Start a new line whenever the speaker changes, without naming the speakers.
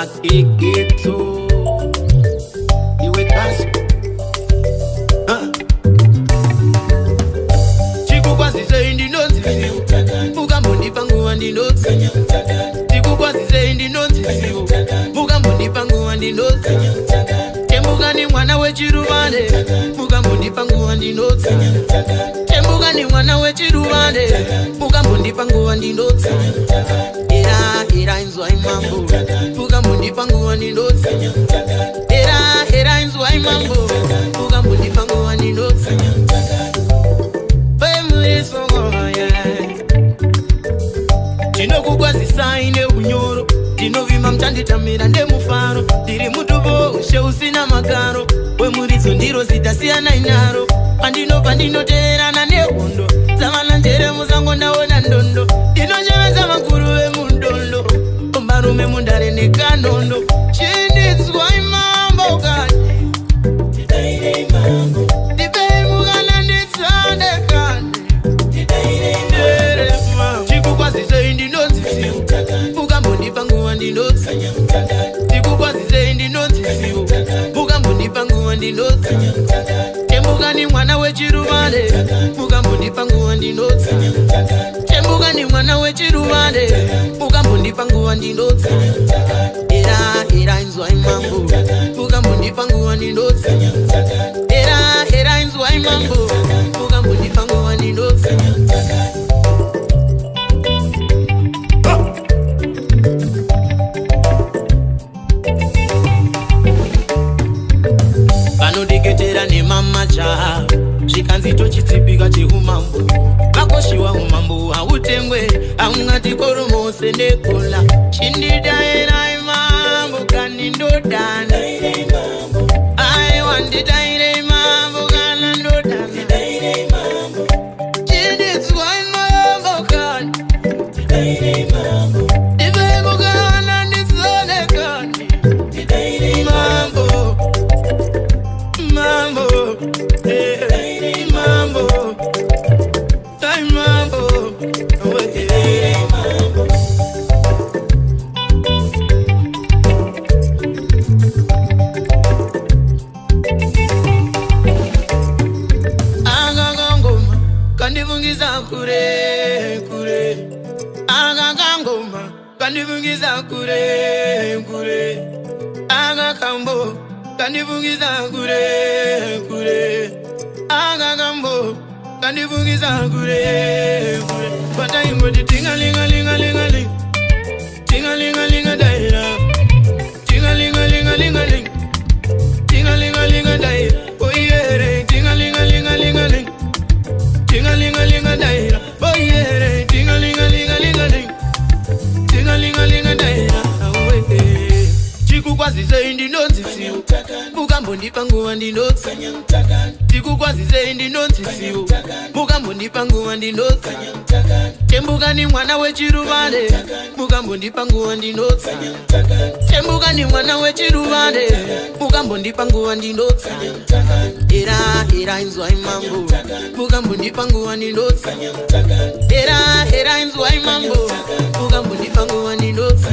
makeketo iwe kasi chikukwazise indinonzi mukambondipa nguva ndinotsi chikukwazise indinonzi mukambondipa nguva ndinotsi tembuka ni mwana wechiruvane mukambondipa nguva ndinotsi tembuka ni mwana wechiruvane mukambondipa nguva ndinotsi era inzwai mambo mukambondipa nguva ndinotsi era inzwai mambo mukambondipa nguva ndinotsi ndinokukwazisai neunyoro ndinovima mchanditamira ndemufaro ndiri mutuvo ushe usina makaro wemuridzo ndiro zita siyana inaro pandinobva ndinoteerana nehondo dzavana njere musango ndaona ndondo ndinochevesa makuru vemundondo ombarume mundare nekanondo chindidzwai mambo kani ndipei mukana nditsadekani chikukwazisei ndinonzisiwo mukambondipa nguva ndinotsi chikukwazisei ndinonzisiwo mukambondipa nguva ndinotsi tembuka ni mwana wechiruvane mukambondipa nguva ndinotsi tembuka ni mwana wechiruvane mukambondipa nguva ndinotsi era inzwai mambo mukambondipa nguva ndinotsi era inzwai mambo mukambondipa nguva ndinotsi vanodeketera nemamajaha zvikanzito chitsipika cheumambo vakoshiwa umambo hautengwe haungati koromose nekola chindidaerai mambo kani ndodana aiwa ndidairei mambo kana ndodana chindidzwai mambo kani ndivemukana nditsonekani mambo mambo mambo tai mambo akakangoma kandivungisa kure kure akakangoma kandivungisa kure kure akakambo kandivungisa kure kure akakambo kandivungisa kure kure pataimoti tingalingalingalingaling tingalingalinga daira tingalingalingalingaling tingalingalinga daira oyere tingalingalingalingaling tingalingalinga daira oyere tingalingalingalingaling tingalingalinga daira chikukwazisei ndinonzisiwo mukambondipa nguva ndinotsi chikukwazisei ndinonzisiwo mukambondipa nguva ndinotsi tembuka ni mwana wechiruvane mukambondipa nguva ndinotsi tembuka ni mwana wechiruvane mukambondipa nguva ndinotsi era inzwai mambo mukambondipa nguva ndinotsi era inzwai mambo mukambondipa nguva ndinotsi